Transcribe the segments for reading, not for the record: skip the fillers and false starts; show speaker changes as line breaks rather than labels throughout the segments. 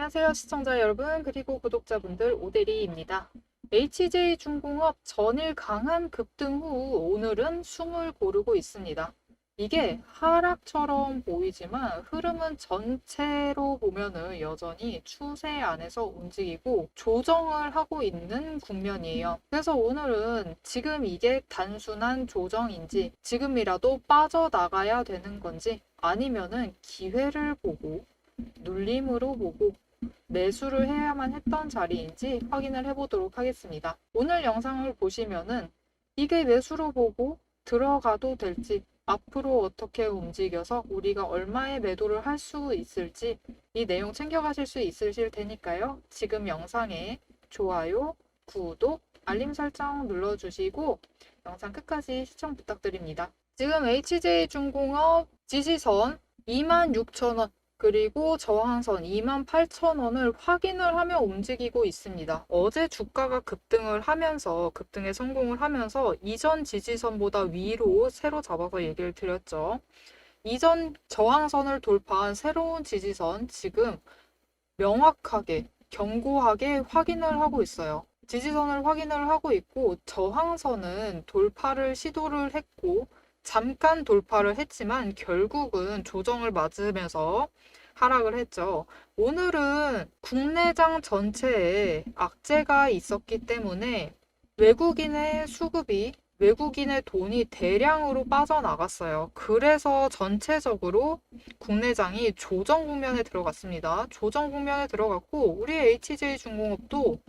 안녕하세요 시청자 여러분 그리고 구독자분들 오대리입니다. HJ중공업 전일 강한 급등 후 오늘은 숨을 고르고 있습니다. 이게 하락처럼 보이지만 흐름은 전체로 보면은 여전히 추세 안에서 움직이고 조정을 하고 있는 국면이에요. 그래서 오늘은 지금 이게 단순한 조정인지 지금이라도 빠져나가야 되는 건지 아니면은 기회를 보고 눌림으로 보고 매수를 해야만 했던 자리인지 확인을 해보도록 하겠습니다. 오늘 영상을 보시면은 이게 매수로 보고 들어가도 될지 앞으로 어떻게 움직여서 우리가 얼마의 매도를 할 수 있을지 이 내용 챙겨가실 수 있으실 테니까요. 지금 영상에 좋아요, 구독, 알림 설정 눌러주시고 영상 끝까지 시청 부탁드립니다. 지금 HJ중공업 지지선 26,000원 그리고 저항선 28,000원을 확인을 하며 움직이고 있습니다. 어제 주가가 급등을 하면서 급등에 성공을 하면서 이전 지지선보다 위로 새로 잡아서 얘기를 드렸죠. 이전 저항선을 돌파한 새로운 지지선 지금 명확하게 견고하게 확인을 하고 있어요. 지지선을 확인을 하고 있고 저항선은 돌파를 시도를 했고 잠깐 돌파를 했지만 결국은 조정을 맞으면서 하락을 했죠. 오늘은 국내장 전체에 악재가 있었기 때문에 외국인의 수급이 외국인의 돈이 대량으로 빠져나갔어요. 그래서 전체적으로 국내장이 조정 국면에 들어갔습니다. 조정 국면에 들어갔고 우리 HJ중공업도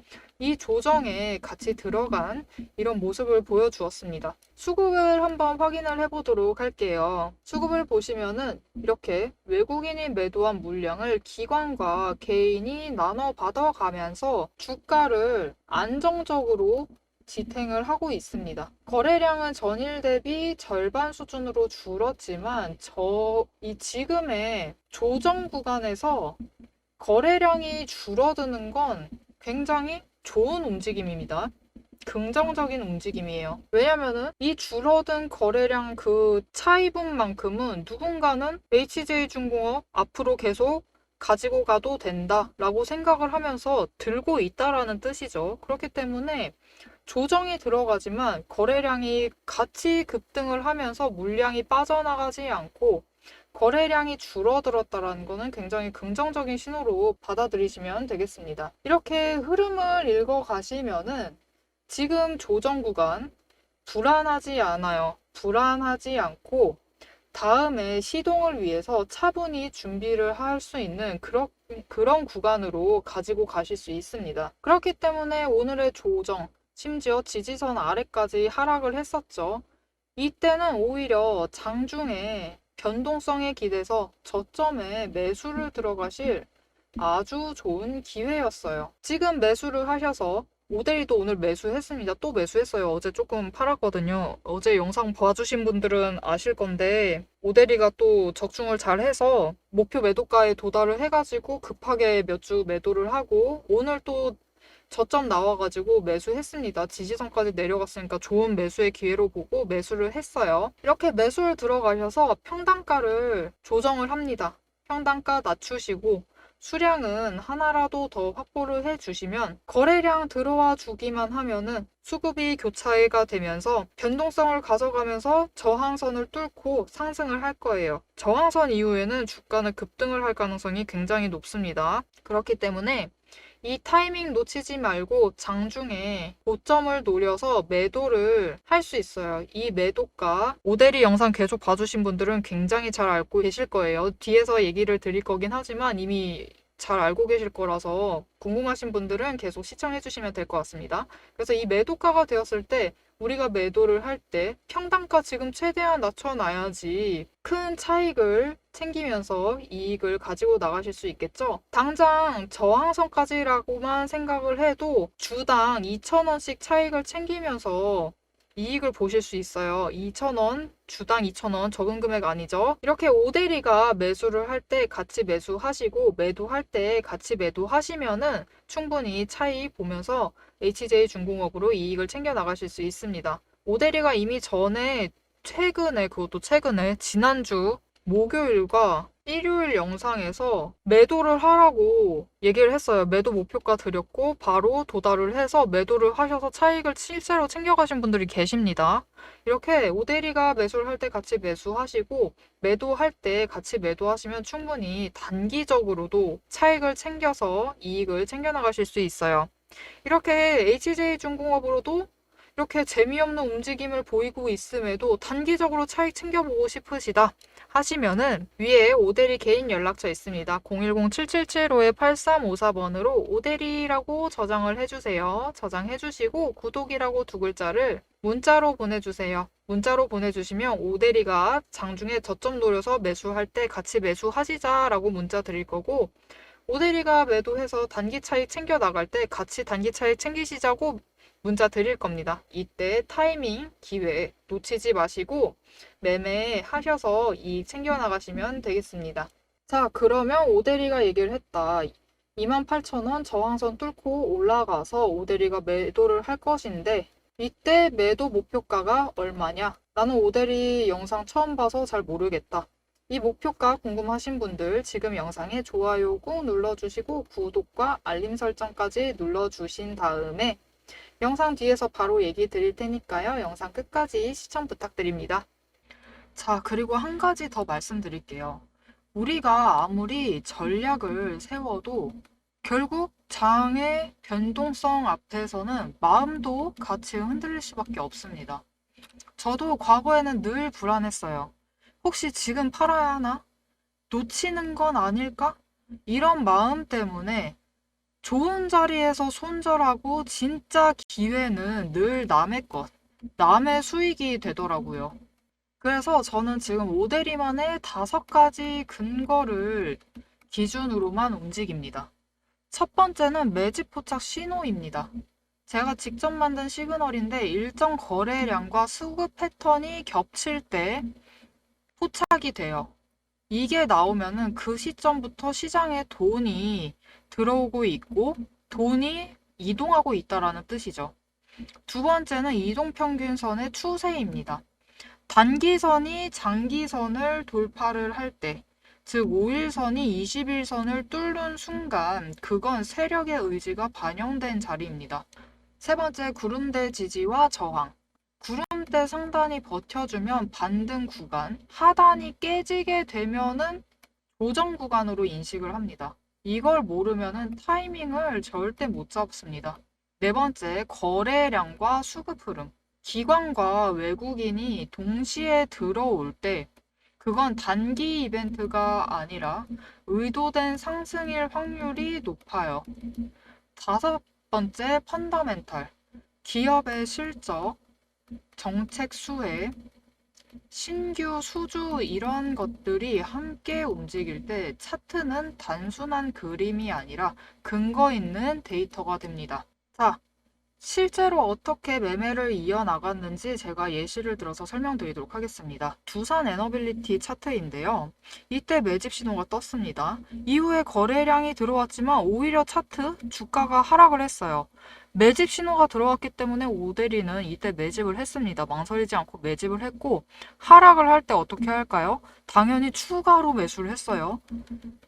이 조정에 같이 들어간 이런 모습을 보여주었습니다. 수급을 한번 확인을 해보도록 할게요. 수급을 보시면은 이렇게 외국인이 매도한 물량을 기관과 개인이 나눠 받아가면서 주가를 안정적으로 지탱을 하고 있습니다. 거래량은 전일 대비 절반 수준으로 줄었지만 이 지금의 조정 구간에서 거래량이 줄어드는 건 굉장히 좋은 움직임입니다. 긍정적인 움직임이에요. 왜냐면은 이 줄어든 거래량 그 차이분만큼은 누군가는 HJ중공업 앞으로 계속 가지고 가도 된다라고 생각을 하면서 들고 있다라는 뜻이죠. 그렇기 때문에 조정이 들어가지만 거래량이 같이 급등을 하면서 물량이 빠져나가지 않고 거래량이 줄어들었다는 것은 굉장히 긍정적인 신호로 받아들이시면 되겠습니다. 이렇게 흐름을 읽어가시면은 지금 조정 구간 불안하지 않아요. 불안하지 않고 다음에 시동을 위해서 차분히 준비를 할 수 있는 그런 구간으로 가지고 가실 수 있습니다. 그렇기 때문에 오늘의 조정, 심지어 지지선 아래까지 하락을 했었죠. 이때는 오히려 장중에 변동성에 기대서 저점에 매수를 들어가실 아주 좋은 기회였어요. 지금 매수를 하셔서 오데이도 오늘 매수했습니다. 또 매수했어요. 어제 조금 팔았거든요. 어제 영상 봐주신 분들은 아실 건데 오데리가 또 적중을 잘 해서 목표 매도가에 도달을 해가지고 급하게 몇 주 매도를 하고 오늘 또 저점 나와가지고 매수했습니다. 지지선까지 내려갔으니까 좋은 매수의 기회로 보고 매수를 했어요. 이렇게 매수를 들어가셔서 평단가를 조정을 합니다. 평단가 낮추시고 수량은 하나라도 더 확보를 해주시면 거래량 들어와 주기만 하면은 수급이 교차가 되면서 변동성을 가져가면서 저항선을 뚫고 상승을 할 거예요. 저항선 이후에는 주가는 급등을 할 가능성이 굉장히 높습니다. 그렇기 때문에 이 타이밍 놓치지 말고 장중에 고점을 노려서 매도를 할 수 있어요. 이 매도가 오데리 영상 계속 봐주신 분들은 굉장히 잘 알고 계실 거예요. 뒤에서 얘기를 드릴 거긴 하지만 이미 잘 알고 계실 거라서 궁금하신 분들은 계속 시청해 주시면 될 것 같습니다. 그래서 이 매도가가 되었을 때 우리가 매도를 할 때 평단가 지금 최대한 낮춰놔야지 큰 차익을 챙기면서 이익을 가지고 나가실 수 있겠죠. 당장 저항선까지라고만 생각을 해도 주당 2,000원씩 차익을 챙기면서 이익을 보실 수 있어요. 2,000원, 주당 2,000원, 적은 금액 아니죠? 이렇게 오데리가 매수를 할 때 같이 매수하시고 매도할 때 같이 매도하시면은 충분히 차익 보면서 HJ중공업으로 이익을 챙겨 나가실 수 있습니다. 오데리가 이미 전에 최근에 그것도 최근에 지난주 목요일과 일요일 영상에서 매도를 하라고 얘기를 했어요. 매도 목표가 드렸고 바로 도달을 해서 매도를 하셔서 차익을 실제로 챙겨가신 분들이 계십니다. 이렇게 오대리가 매수를 할 때 같이 매수하시고 매도할 때 같이 매도하시면 충분히 단기적으로도 차익을 챙겨서 이익을 챙겨나가실 수 있어요. 이렇게 HJ중공업으로도 이렇게 재미없는 움직임을 보이고 있음에도 단기적으로 차익 챙겨보고 싶으시다 하시면은 위에 오대리 개인 연락처 있습니다. 010-7775-8354번으로 오대리라고 저장을 해주세요. 저장해주시고 구독이라고 두 글자를 문자로 보내주세요. 문자로 보내주시면 오대리가 장중에 저점 노려서 매수할 때 같이 매수하시자라고 문자 드릴 거고, 오대리가 매도해서 단기 차익 챙겨 나갈 때 같이 단기 차익 챙기시자고 문자 드릴 겁니다. 이때 타이밍, 기회 놓치지 마시고 매매하셔서 이익 챙겨 나가시면 되겠습니다. 자, 그러면 오대리가 얘기를 했다. 28,000원 저항선 뚫고 올라가서 오대리가 매도를 할 것인데 이때 매도 목표가가 얼마냐? 나는 오대리 영상 처음 봐서 잘 모르겠다. 이 목표가 궁금하신 분들 지금 영상에 좋아요 꾹 눌러주시고 구독과 알림 설정까지 눌러주신 다음에 영상 뒤에서 바로 얘기 드릴 테니까요. 영상 끝까지 시청 부탁드립니다. 자, 그리고 한 가지 더 말씀드릴게요. 우리가 아무리 전략을 세워도 결국 장의 변동성 앞에서는 마음도 같이 흔들릴 수밖에 없습니다. 저도 과거에는 늘 불안했어요. 혹시 지금 팔아야 하나? 놓치는 건 아닐까? 이런 마음 때문에 좋은 자리에서 손절하고 진짜 기회는 늘 남의 것, 남의 수익이 되더라고요. 그래서 저는 지금 오대리만의 5가지 근거를 기준으로만 움직입니다. 첫 번째는 매집 포착 신호입니다. 제가 직접 만든 시그널인데 일정 거래량과 수급 패턴이 겹칠 때 포착이 돼요. 이게 나오면은 그 시점부터 시장에 돈이 들어오고 있고 돈이 이동하고 있다라는 뜻이죠. 두 번째는 이동평균선의 추세입니다. 단기선이 장기선을 돌파를 할 때, 즉 5일선이 20일선을 뚫는 순간 그건 세력의 의지가 반영된 자리입니다. 세 번째, 구름대 지지와 저항. 구름대 상단이 버텨주면 반등 구간, 하단이 깨지게 되면은 조정 구간으로 인식을 합니다. 이걸 모르면은 타이밍을 절대 못 잡습니다. 네 번째, 거래량과 수급 흐름. 기관과 외국인이 동시에 들어올 때 그건 단기 이벤트가 아니라 의도된 상승일 확률이 높아요. 다섯 번째, 펀더멘탈. 기업의 실적, 정책 수혜, 신규 수주 이런 것들이 함께 움직일 때 차트는 단순한 그림이 아니라 근거 있는 데이터가 됩니다. 자, 실제로 어떻게 매매를 이어나갔는지 제가 예시를 들어서 설명드리도록 하겠습니다. 두산 에너빌리티 차트인데요. 이때 매집 신호가 떴습니다. 이후에 거래량이 들어왔지만 오히려 차트 주가가 하락을 했어요. 매집 신호가 들어왔기 때문에 오대리는 이때 매집을 했습니다. 망설이지 않고 매집을 했고 하락을 할 때 어떻게 할까요? 당연히 추가로 매수를 했어요.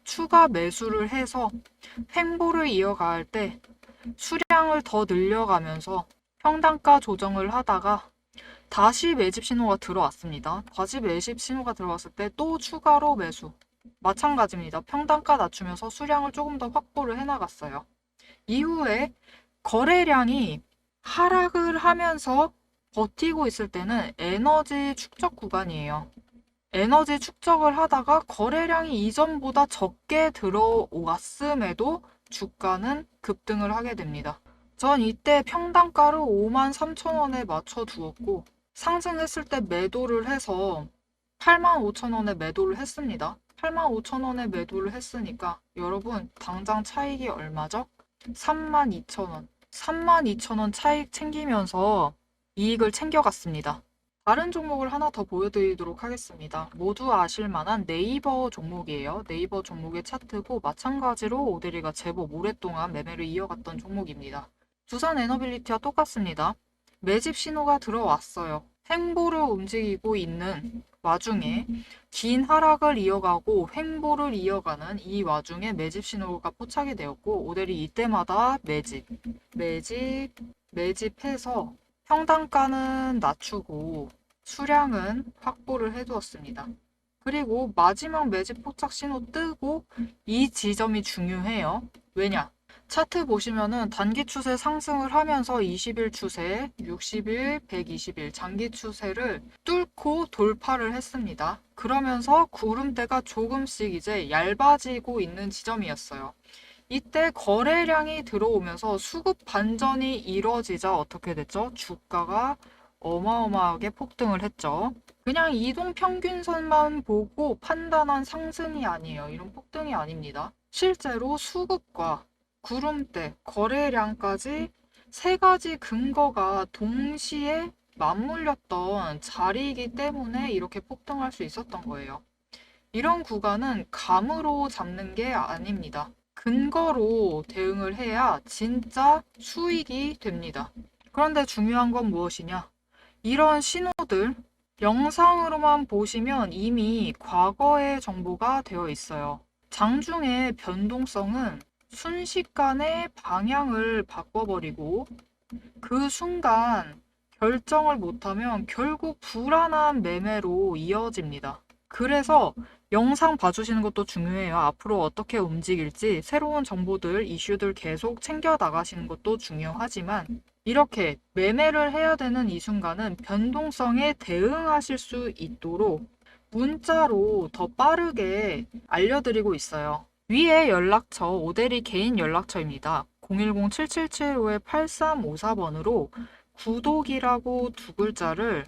추가 매수를 해서 횡보를 이어갈 때 수량을 더 늘려가면서 평단가 조정을 하다가 다시 매집 신호가 들어왔습니다. 다시 매집 신호가 들어왔을 때 또 추가로 매수. 마찬가지입니다. 평단가 낮추면서 수량을 조금 더 확보를 해나갔어요. 이후에 거래량이 하락을 하면서 버티고 있을 때는 에너지 축적 구간이에요. 에너지 축적을 하다가 거래량이 이전보다 적게 들어왔음에도 주가는 급등을 하게 됩니다. 전 이때 평단가를 53,000원에 맞춰 두었고 상승했을 때 매도를 해서 85,000원에 매도를 했습니다. 85,000원에 매도를 했으니까 여러분 당장 차익이 얼마죠? 32,000원. 32,000원 차익 챙기면서 이익을 챙겨갔습니다. 다른 종목을 하나 더 보여드리도록 하겠습니다. 모두 아실 만한 네이버 종목이에요. 네이버 종목의 차트고 마찬가지로 오대리가 제법 오랫동안 매매를 이어갔던 종목입니다. 두산 에너빌리티와 똑같습니다. 매집 신호가 들어왔어요. 횡보를 움직이고 있는 와중에 긴 하락을 이어가고 횡보를 이어가는 이 와중에 매집 신호가 포착이 되었고 오델이 이때마다 매집해서 평단가는 낮추고 수량은 확보를 해두었습니다. 그리고 마지막 매집 포착 신호 뜨고 이 지점이 중요해요. 왜냐? 차트 보시면은 단기 추세 상승을 하면서 20일 추세, 60일, 120일 장기 추세를 뚫고 돌파를 했습니다. 그러면서 구름대가 조금씩 이제 얇아지고 있는 지점이었어요. 이때 거래량이 들어오면서 수급 반전이 이뤄지자 어떻게 됐죠? 주가가 어마어마하게 폭등을 했죠. 그냥 이동 평균선만 보고 판단한 상승이 아니에요. 이런 폭등이 아닙니다. 실제로 수급과 구름대, 거래량까지 세 가지 근거가 동시에 맞물렸던 자리이기 때문에 이렇게 폭등할 수 있었던 거예요. 이런 구간은 감으로 잡는 게 아닙니다. 근거로 대응을 해야 진짜 수익이 됩니다. 그런데 중요한 건 무엇이냐? 이런 신호들, 영상으로만 보시면 이미 과거의 정보가 되어 있어요. 장중의 변동성은 순식간에 방향을 바꿔버리고 그 순간 결정을 못하면 결국 불안한 매매로 이어집니다. 그래서 영상 봐주시는 것도 중요해요. 앞으로 어떻게 움직일지 새로운 정보들, 이슈들 계속 챙겨 나가시는 것도 중요하지만 이렇게 매매를 해야 되는 이 순간은 변동성에 대응하실 수 있도록 문자로 더 빠르게 알려드리고 있어요. 위에 연락처 오대리 개인 연락처입니다. 010-7775-8354번으로 구독이라고 두 글자를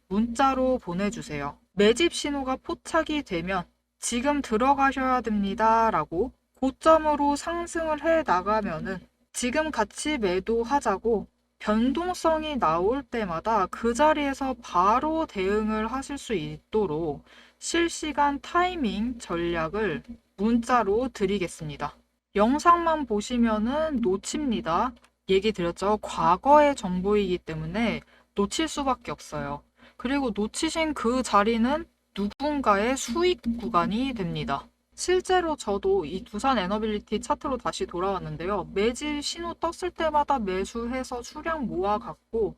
문자로 보내주세요. 매집 신호가 포착이 되면 지금 들어가셔야 됩니다 라고 고점으로 상승을 해 나가면은 지금 같이 매도하자고 변동성이 나올 때마다 그 자리에서 바로 대응을 하실 수 있도록 실시간 타이밍 전략을 문자로 드리겠습니다. 영상만 보시면은 놓칩니다. 얘기 드렸죠. 과거의 정보이기 때문에 놓칠 수밖에 없어요. 그리고 놓치신 그 자리는 누군가의 수익 구간이 됩니다. 실제로 저도 이 두산 에너빌리티 차트로 다시 돌아왔는데요. 매집 신호 떴을 때마다 매수해서 수량 모아갔고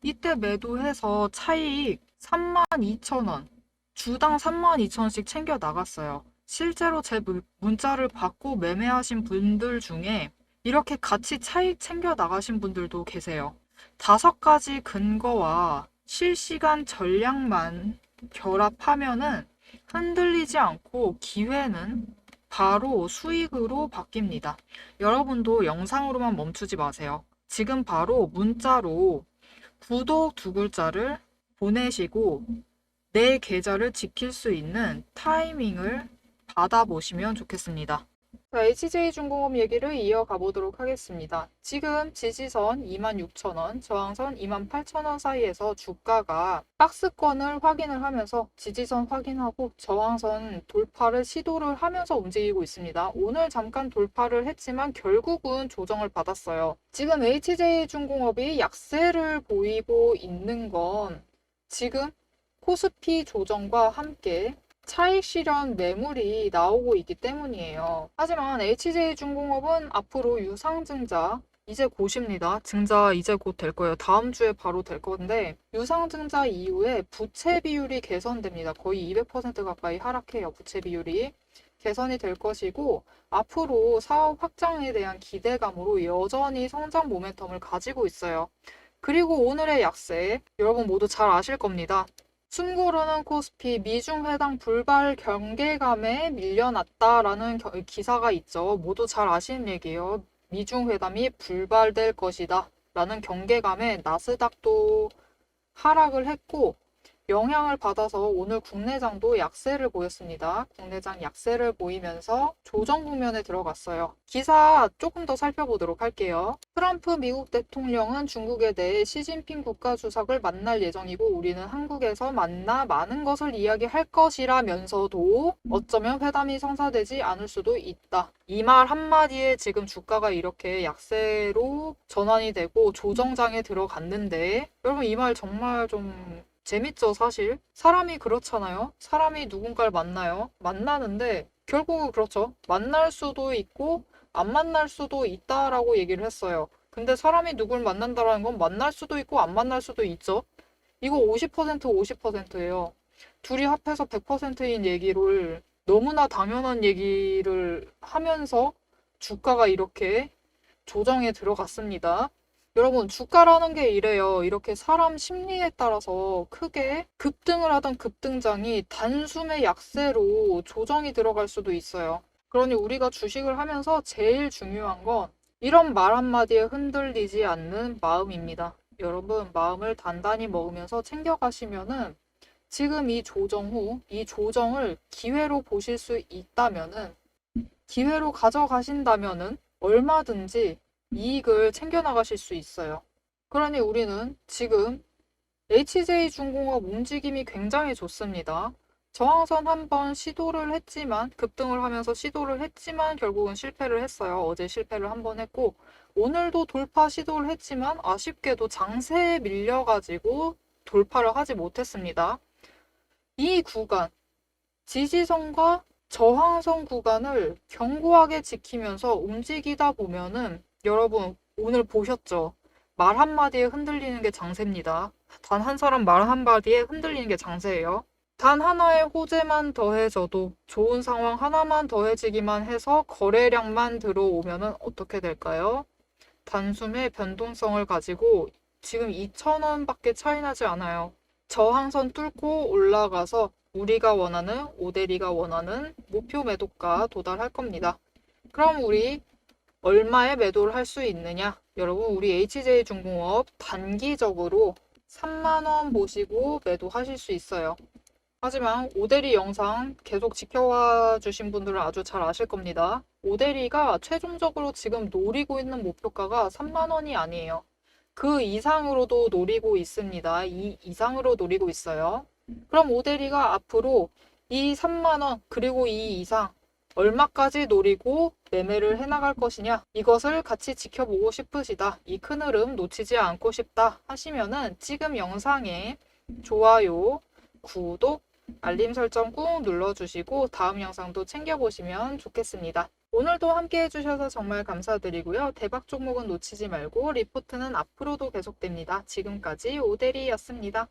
이때 매도해서 차익 32,000원, 주당 32,000원씩 챙겨 나갔어요. 실제로 제 문자를 받고 매매하신 분들 중에 이렇게 같이 차익 챙겨 나가신 분들도 계세요. 5가지 근거와 실시간 전략만 결합하면은 흔들리지 않고 기회는 바로 수익으로 바뀝니다. 여러분도 영상으로만 멈추지 마세요. 지금 바로 문자로 구독 두 글자를 보내시고 내 계좌를 지킬 수 있는 타이밍을 받아보시면 좋겠습니다. 자, HJ중공업 얘기를 이어가 보도록 하겠습니다. 지금 지지선 26,000원, 저항선 28,000원 사이에서 주가가 박스권을 확인을 하면서 지지선 확인하고 저항선 돌파를 시도를 하면서 움직이고 있습니다. 오늘 잠깐 돌파를 했지만 결국은 조정을 받았어요. 지금 HJ중공업이 약세를 보이고 있는 건 지금 코스피 조정과 함께 차익 실현 매물이 나오고 있기 때문이에요. 하지만 HJ중공업은 앞으로 유상증자 이제 곧입니다. 증자 이제 곧 될 거예요. 다음 주에 바로 될 건데 유상증자 이후에 부채 비율이 개선됩니다. 거의 200% 가까이 하락해요. 부채 비율이 개선이 될 것이고 앞으로 사업 확장에 대한 기대감으로 여전히 성장 모멘텀을 가지고 있어요. 그리고 오늘의 약세 여러분 모두 잘 아실 겁니다. 숨고르는 코스피 미중 회담 불발 경계감에 밀려났다라는 기사가 있죠. 모두 잘 아시는 얘기예요. 미중 회담이 불발될 것이다 라는 경계감에 나스닥도 하락을 했고 영향을 받아서 오늘 국내장도 약세를 보였습니다. 국내장 약세를 보이면서 조정 국면에 들어갔어요. 기사 조금 더 살펴보도록 할게요. 트럼프 미국 대통령은 중국에 대해 시진핑 국가주석을 만날 예정이고 우리는 한국에서 만나 많은 것을 이야기할 것이라면서도 어쩌면 회담이 성사되지 않을 수도 있다. 이 말 한마디에 지금 주가가 이렇게 약세로 전환이 되고 조정장에 들어갔는데 여러분 이 말 정말 좀 재밌죠, 사실. 사람이 그렇잖아요. 사람이 누군가를 만나요. 만나는데 결국은 그렇죠. 만날 수도 있고 안 만날 수도 있다라고 얘기를 했어요. 근데 사람이 누굴 만난다라는 건 만날 수도 있고 안 만날 수도 있죠. 이거 50% 50%예요. 둘이 합해서 100%인 얘기를 너무나 당연한 얘기를 하면서 주가가 이렇게 조정에 들어갔습니다. 여러분, 주가라는 게 이래요. 이렇게 사람 심리에 따라서 크게 급등을 하던 급등장이 단숨에 약세로 조정이 들어갈 수도 있어요. 그러니 우리가 주식을 하면서 제일 중요한 건 이런 말 한마디에 흔들리지 않는 마음입니다. 여러분, 마음을 단단히 먹으면서 챙겨가시면은 지금 이 조정 후, 이 조정을 기회로 보실 수 있다면은, 기회로 가져가신다면은 얼마든지 이익을 챙겨나가실 수 있어요. 그러니 우리는 지금 HJ중공업 움직임이 굉장히 좋습니다. 저항선 한번 시도를 했지만, 급등을 하면서 시도를 했지만 결국은 실패를 했어요. 어제 실패를 한번 했고, 오늘도 돌파 시도를 했지만 아쉽게도 장세에 밀려가지고 돌파를 하지 못했습니다. 이 구간, 지지선과 저항선 구간을 견고하게 지키면서 움직이다 보면은 여러분 오늘 보셨죠? 말 한마디에 흔들리는 게 장세입니다. 단 한 사람 말 한마디에 흔들리는 게 장세예요. 단 하나의 호재만 더해져도 좋은 상황 하나만 더해지기만 해서 거래량만 들어오면은 어떻게 될까요? 단숨에 변동성을 가지고 지금 2,000원밖에 차이 나지 않아요. 저항선 뚫고 올라가서 우리가 원하는, 오데리가 원하는 목표 매도가 도달할 겁니다. 그럼 우리 얼마에 매도를 할 수 있느냐? 여러분, 우리 HJ중공업 단기적으로 3만원 보시고 매도하실 수 있어요. 하지만 오데리 영상 계속 지켜와 주신 분들은 아주 잘 아실 겁니다. 오데리가 최종적으로 지금 노리고 있는 목표가가 3만원이 아니에요. 그 이상으로도 노리고 있습니다. 이 이상으로 노리고 있어요. 그럼 오데리가 앞으로 이 3만원 그리고 이 이상 얼마까지 노리고 매매를 해나갈 것이냐, 이것을 같이 지켜보고 싶으시다, 이 큰 흐름 놓치지 않고 싶다 하시면은 지금 영상에 좋아요, 구독, 알림 설정 꾹 눌러주시고 다음 영상도 챙겨보시면 좋겠습니다. 오늘도 함께 해주셔서 정말 감사드리고요. 대박 종목은 놓치지 말고 리포트는 앞으로도 계속됩니다. 지금까지 오대리였습니다.